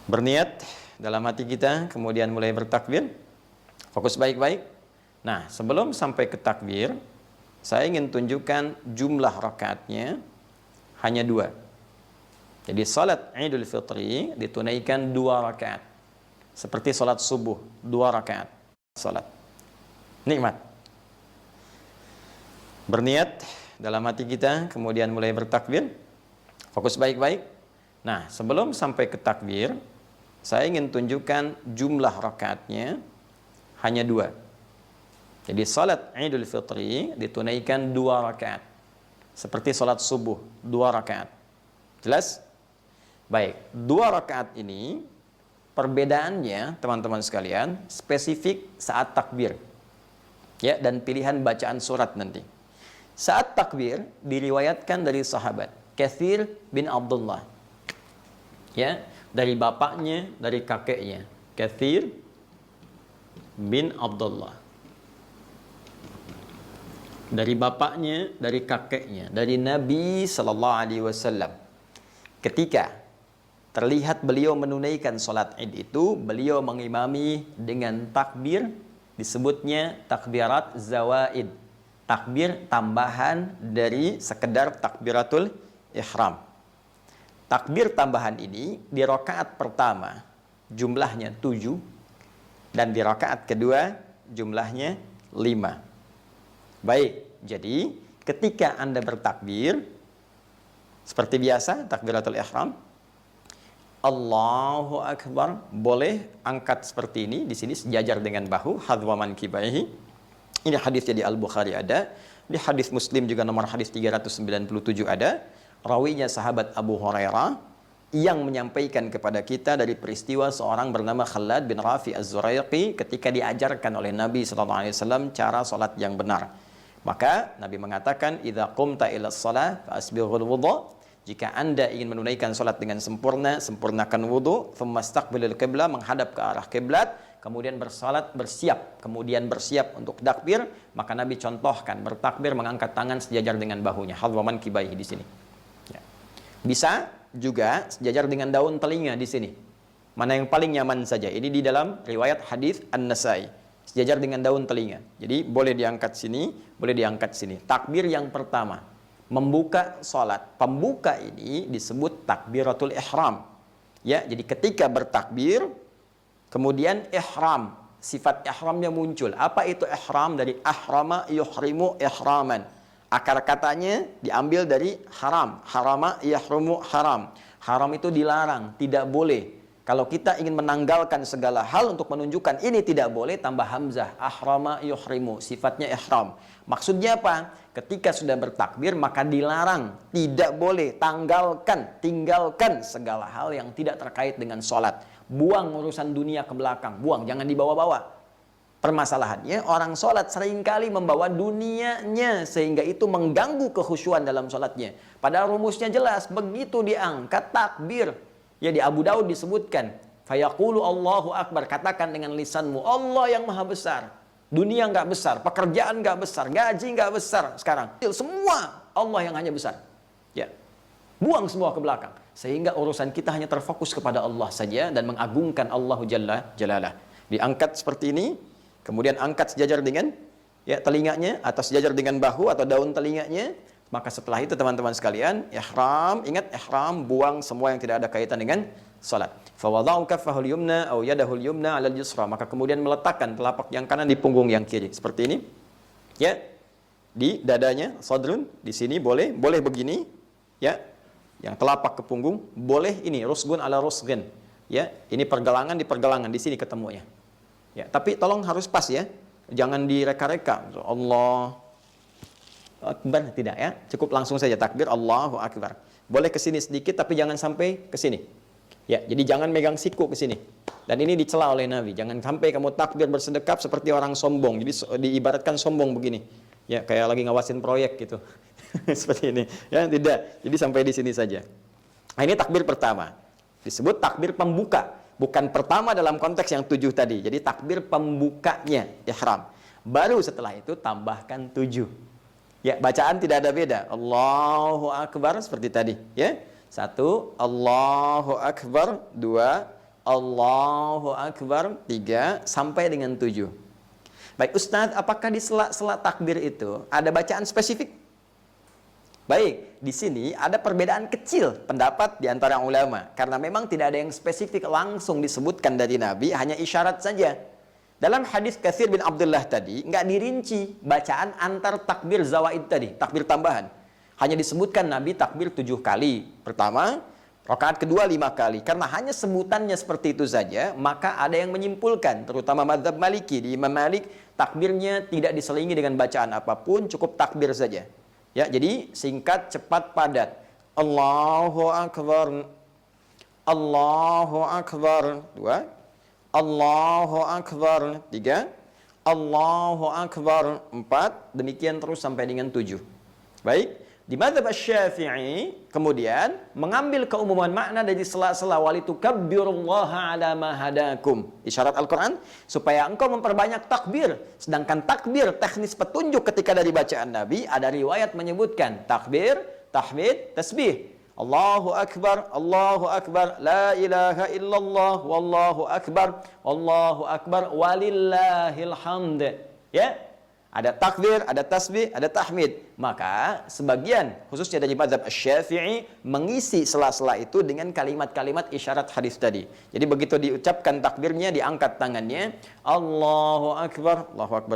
Berniat dalam hati kita, kemudian mulai bertakbir. Fokus baik-baik. Nah, sebelum sampai ke takbir, saya ingin tunjukkan jumlah rakaatnya hanya 2. Jadi salat Idul Fitri ditunaikan 2 rakaat. Seperti salat subuh, 2 rakaat salat. Nikmat. Berniat dalam hati kita, kemudian mulai bertakbir. Fokus baik-baik. Nah, sebelum sampai ke takbir, saya ingin tunjukkan jumlah rakaatnya hanya 2. Jadi salat Idul Fitri ditunaikan 2 rakaat. Seperti salat subuh, 2 rakaat. Jelas? Baik, 2 rakaat ini perbedaannya teman-teman sekalian spesifik saat takbir. Ya, dan pilihan bacaan surat nanti. Saat takbir diriwayatkan dari sahabat Katsir bin Abdullah. Ya, dari bapaknya, dari kakeknya. Katsir bin Abdullah. Dari bapaknya, dari kakeknya, dari Nabi sallallahu alaihi wasallam. Ketika terlihat beliau menunaikan salat Id itu, beliau mengimami dengan takbir, disebutnya takbirat zawaid. Takbir tambahan dari sekedar takbiratul ihram. Takbir tambahan ini di rakaat pertama jumlahnya 7 dan di rakaat kedua jumlahnya 5. Baik, jadi ketika Anda bertakbir seperti biasa takbiratul ihram, Allahu Akbar, boleh angkat seperti ini di sini sejajar dengan bahu hadwa mankibaihi. Ini hadis jadi Al-Bukhari ada, di hadis Muslim juga nomor hadis 397 ada. Rawinya sahabat Abu Hurairah yang menyampaikan kepada kita dari peristiwa seorang bernama Khalad bin Rafi Az-Zuraiqi ketika diajarkan oleh Nabi sallallahu alaihi wasallam cara salat yang benar. Maka Nabi mengatakan, "Idza qumta ila shalah fa asbighul wudhu." Jika Anda ingin menunaikan salat dengan sempurna, sempurnakan wudu, tsumastaqbilul qiblah, menghadap ke arah kiblat, kemudian bersalat, kemudian bersiap untuk takbir, maka Nabi contohkan bertakbir mengangkat tangan sejajar dengan bahunya, hadwa mankibaihi di sini. Ya. Bisa juga sejajar dengan daun telinga di sini. Mana yang paling nyaman saja. Ini di dalam riwayat hadis An-Nasai. Sejajar dengan daun telinga. Jadi boleh diangkat sini, boleh diangkat sini. Takbir yang pertama, membuka salat. Pembuka ini disebut takbiratul ihram. Ya, jadi ketika bertakbir, kemudian ihram, sifat ihramnya muncul. Apa itu ihram? Dari ahrama yuhrimu ihraman. Akar katanya diambil dari haram. Harama yahrumu haram. Haram itu dilarang, tidak boleh. Kalau kita ingin menanggalkan segala hal untuk menunjukkan ini tidak boleh, tambah hamzah. Ahrama yuhrimu, sifatnya ihram. Maksudnya apa? Ketika sudah bertakbir maka dilarang, tidak boleh, tinggalkan segala hal yang tidak terkait dengan sholat. Buang urusan dunia ke belakang, buang, jangan dibawa-bawa. Permasalahannya orang sholat seringkali membawa dunianya sehingga itu mengganggu kekhusyuan dalam sholatnya. Padahal rumusnya jelas, begitu diangkat takbir. Ya, di Abu Daud disebutkan, fayaqulu Allahu Akbar, katakan dengan lisanmu, Allah yang maha besar. Dunia nggak besar, pekerjaan nggak besar, gaji nggak besar sekarang. Semua Allah yang hanya besar. Ya, buang semua ke belakang. Sehingga urusan kita hanya terfokus kepada Allah saja dan mengagungkan Allahu Jalla Jalalah. Diangkat seperti ini, kemudian angkat sejajar dengan ya telinganya atau sejajar dengan bahu atau daun telinganya. Maka setelah itu teman-teman sekalian, ihram, ingat ihram, buang semua yang tidak ada kaitan dengan salat. Fa wada'u kaffahul yumna aw yadahul yumna 'alal yusra, maka kemudian meletakkan telapak yang kanan di punggung yang kiri seperti ini. Ya. Di dadanya, sadrun, di sini boleh begini, ya. Yang telapak ke punggung, boleh ini rusgun ala rusgin. Ya, ini pergelangan di pergelangan di sini ketemunya. Ya, tapi tolong harus pas ya. Jangan direka-reka. Allah Akbar, tidak ya. Cukup langsung saja takbir Allahu Akbar. Boleh ke sini sedikit tapi jangan sampai ke sini. Ya, jadi jangan megang siku ke sini. Dan ini dicela oleh Nabi. Jangan sampai kamu takbir bersedekap seperti orang sombong. Jadi diibaratkan sombong begini. Ya, kayak lagi ngawasin proyek gitu. Seperti ini. Ya, tidak. Jadi sampai di sini saja. Nah, ini takbir pertama. Disebut takbir pembuka. Bukan pertama dalam konteks yang 7 tadi. Jadi takbir pembukanya ihram. Baru setelah itu tambahkan 7. Ya, bacaan tidak ada beda. Allahu Akbar seperti tadi, ya. 1, Allahu Akbar. 2, Allahu Akbar 3 sampai dengan 7. Baik Ustadz, apakah di sela-sela takbir itu ada bacaan spesifik? Baik, di sini ada perbedaan kecil pendapat di antara ulama. Karena memang tidak ada yang spesifik langsung disebutkan dari Nabi, hanya isyarat saja. Dalam hadis Katsir bin Abdullah tadi, nggak dirinci bacaan antar takbir zawaid tadi, takbir tambahan. Hanya disebutkan Nabi takbir 7 kali. Pertama, rakaat kedua 5 kali. Karena hanya sebutannya seperti itu saja, maka ada yang menyimpulkan, terutama mazhab Maliki, di Imam Malik, takbirnya tidak diselingi dengan bacaan apapun, cukup takbir saja. Ya, jadi singkat, cepat, padat. Allahu Akbar. Allahu Akbar. 2. Allahu Akbar. 3. Allahu Akbar. 4. Demikian terus sampai dengan 7. Baik. Di mazhab Asy-Syafi'i kemudian mengambil keumuman makna dari sela-sela walitukabbirullaha ala ma hadakum. Isyarat Al-Qur'an supaya engkau memperbanyak takbir. Sedangkan takbir teknis petunjuk ketika dari bacaan Nabi ada riwayat menyebutkan takbir, tahmid, tasbih. Allahu Akbar, Allahu Akbar, la ilaha illallah, wallahu akbar, walillahil hamd. Ya. Ada takbir, ada tasbih, ada tahmid. Maka sebagian khususnya dari mazhab Asy-Syafi'i mengisi sela-sela itu dengan kalimat-kalimat isyarat hadis tadi. Jadi begitu diucapkan takbirnya, diangkat tangannya, Allahu Akbar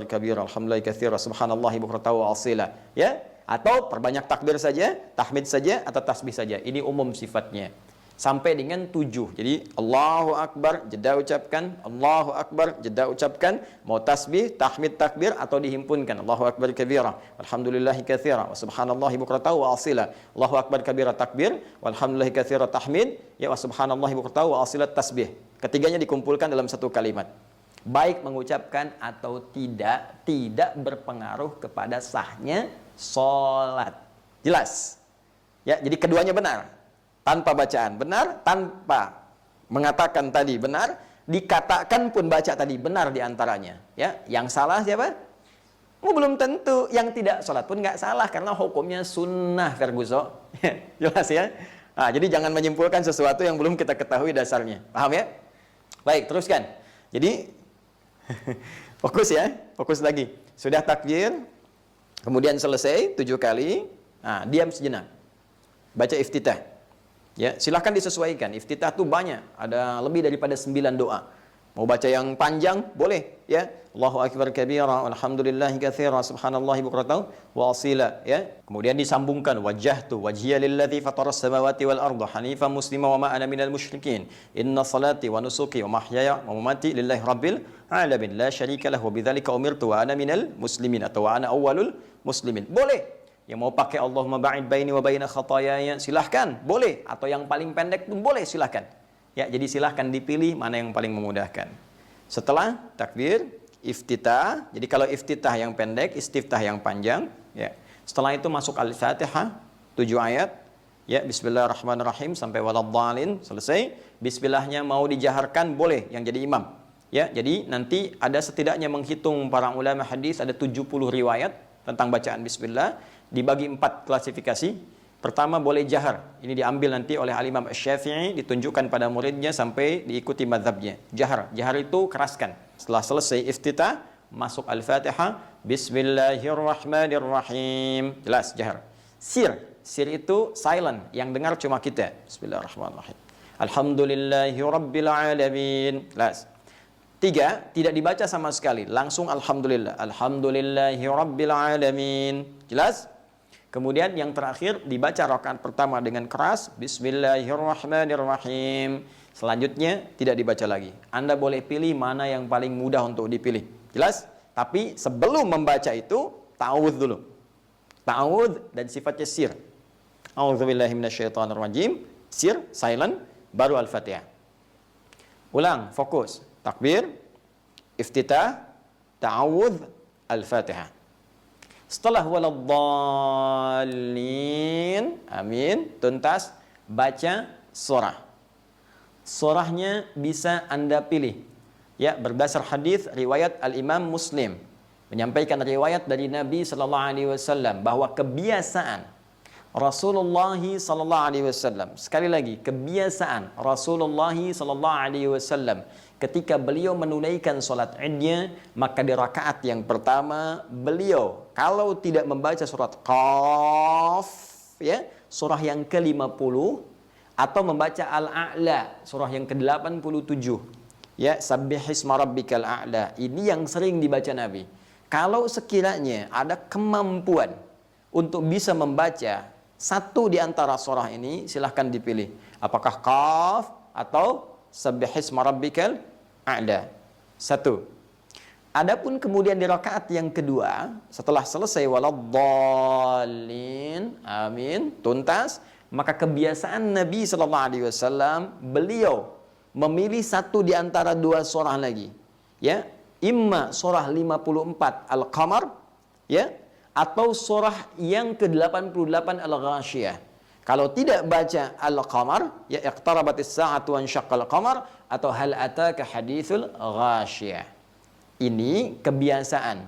kabir, alhamdulillah katsira, subhanallahi bukratan wa asila. Ya, atau perbanyak takbir saja, tahmid saja, atau tasbih saja. Ini umum sifatnya. Sampai dengan 7. Jadi Allahu Akbar, jeda ucapkan, Allahu Akbar, jeda ucapkan, mau tasbih, tahmid, takbir atau dihimpunkan. Allahu Akbar kabira, alhamdulillahi katsira, wa subhanallahi bukratan wa asila. Allahu Akbar kabira takbir, walhamdulillahi katsira tahmid, ya wa subhanallahi bukratan wa asila tasbih. Ketiganya dikumpulkan dalam satu kalimat. Baik mengucapkan atau tidak berpengaruh kepada sahnya salat. Jelas? Ya, jadi keduanya benar. Tanpa bacaan benar, tanpa mengatakan tadi benar, dikatakan pun baca tadi benar diantaranya. Ya, yang salah siapa? Belum tentu. Yang tidak sholat pun nggak salah karena hukumnya sunnah, Ferguson. Jelas ya. Nah, jadi jangan menyimpulkan sesuatu yang belum kita ketahui dasarnya. Paham ya? Baik, teruskan. Jadi fokus ya, fokus lagi. Sudah takbir, kemudian selesai 7 kali. Nah, diam sejenak. Baca iftitah. Ya, silahkan disesuaikan. Iftitah itu banyak, ada lebih daripada 9 doa. Mau baca yang panjang boleh, ya. Allahu Akbar kabira, alhamdulillahi katsira, subhanallahi bukratan wa asila, ya. Kemudian disambungkan wajjahtu wajhiya lillazi fataras samawati wal arda hanifan muslima wa ma ana minal musyrikin. Inna salati wa nusuki wa mahyaya wa mamati lillahi rabbil alamin la syarika lahu wa bidzalika umirtu wa ana minal muslimin atau wa ana awwalul muslimin. Boleh. Yang mau pakai Allahumma ba'id baini wa baina khataayaya silahkan, boleh. Atau yang paling pendek pun boleh, silahkan. Ya, jadi silahkan dipilih mana yang paling memudahkan. Setelah takbir, iftitah. Jadi kalau iftitah yang pendek, istiftah yang panjang. Ya. Setelah itu masuk Al-Fatihah 7 ayat. Ya, Bismillahirrahmanirrahim sampai waladhdallin, selesai. Bismillahnya mau dijaharkan boleh yang jadi imam. Ya, jadi nanti ada setidaknya menghitung para ulama hadis ada 70 riwayat tentang bacaan bismillah. Dibagi 4 klasifikasi. Pertama boleh jahar. Ini diambil nanti oleh Al-Imam Asy-Syafi'i, ditunjukkan pada muridnya sampai diikuti mazhabnya. Jahar. Jahar itu keraskan. Setelah selesai iftitah, masuk Al-Fatihah, Bismillahirrahmanirrahim. Jelas, jahar. Sir. Sir itu silent, yang dengar cuma kita. Bismillahirrahmanirrahim. Alhamdulillahi rabbil alamin. Jelas. 3, tidak dibaca sama sekali, langsung alhamdulillah. Alhamdulillahi rabbil alamin. Jelas? Kemudian yang terakhir dibaca rakaat pertama dengan keras, Bismillahirrahmanirrahim. Selanjutnya tidak dibaca lagi. Anda boleh pilih mana yang paling mudah untuk dipilih. Jelas? Tapi sebelum membaca itu ta'awudz dulu. Ta'awudz dan sifatnya sir. A'udzubillahi minasyaitonirrajim. Sir, silent, baru Al-Fatihah. Ulang, fokus. Takbir, iftitah, ta'awudz, Al-Fatihah. Setelah waladhdallin, amin, tuntas, baca surah. Surahnya bisa Anda pilih. Ya, berdasar hadis riwayat Al-Imam Muslim menyampaikan riwayat dari Nabi sallallahu alaihi wasallam bahwa kebiasaan Rasulullah sallallahu alaihi wasallam, sekali lagi kebiasaan Rasulullah sallallahu alaihi wasallam ketika beliau menunaikan salat Idnya, maka di rakaat yang pertama beliau kalau tidak membaca surat Qaf, ya, surah yang ke-50, atau membaca Al-A'la, surah yang ke-87, ya, Sabbihisma rabbikal a'la, ini yang sering dibaca Nabi. Kalau sekiranya ada kemampuan untuk bisa membaca satu di antara surah ini, silahkan dipilih. Apakah Qaf atau Sabbihisma rabbikal a'la. Satu. Adapun kemudian di rakaat yang kedua, setelah selesai waladdallin, amin, tuntas, maka kebiasaan Nabi sallallahu alaihi wasallam beliau memilih satu di antara dua surah lagi. Ya, imma surah 54 Al-Qamar, ya, atau surah yang ke-88 Al-Ghasyiyah. Kalau tidak baca Al-Qamar, ya, iqtarabatis sa'atu wansyaqqal qamar, atau hal ataka haditsul ghasyiyah. Ini kebiasaan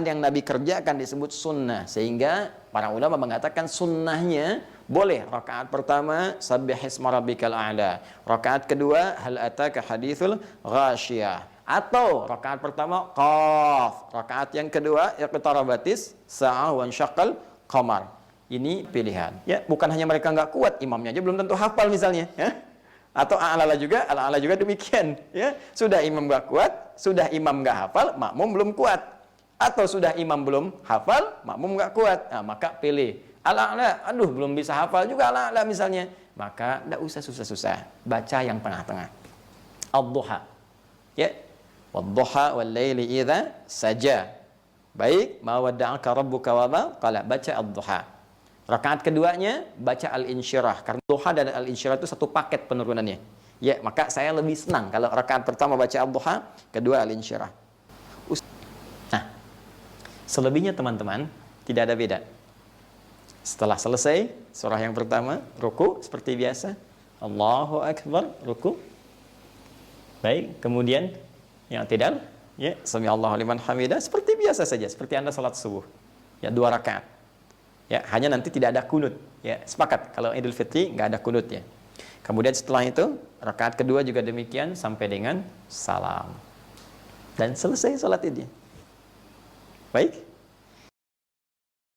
yang Nabi kerjakan disebut sunnah, sehingga para ulama mengatakan sunnahnya boleh rakaat pertama Sabbihisma rabbikal a'la, rakaat kedua hal ataka haditsul ghasyiyah, atau rakaat pertama Qaf, rakaat yang kedua iqtarabatis sa'ah wansyaqqal qamar. Ini pilihan, ya, bukan hanya mereka nggak kuat, imamnya aja belum tentu hafal misalnya, ya. Atau Al-A'la juga demikian, ya. Sudah imam nggak kuat, sudah imam nggak hafal, makmum belum kuat. Atau sudah imam belum hafal, makmum nggak kuat. Nah, maka pilih Al-A'la, aduh belum bisa hafal juga Al-A'la misalnya. Maka tidak usah susah-susah, baca yang tengah-tengah. Ad-Duha, ya. Wad-duha wal-laili idza saja. Baik, ma wadda'aka rabbuka wa ma qala, baca Ad-Duha. Rakaat keduanya baca Al-Insyirah, karena Duha dan Al-Insyirah itu satu paket penurunannya. Ya, maka saya lebih senang kalau rakaat pertama baca Ad-Duha, kedua Al-Insyirah. Nah, selebihnya teman-teman tidak ada beda. Setelah selesai surah yang pertama, ruku seperti biasa. Allahu Akbar, ruku. Baik, kemudian yang tidak, ya, Sami Allahu liman hamidah, seperti biasa saja, seperti Anda salat subuh. Ya, 2 rakaat. Ya, hanya nanti tidak ada kunut. Ya, sepakat kalau Idul Fitri nggak ada kunut, ya. Kemudian setelah itu rakaat kedua juga demikian sampai dengan salam. Dan selesai salat Idnya. Baik.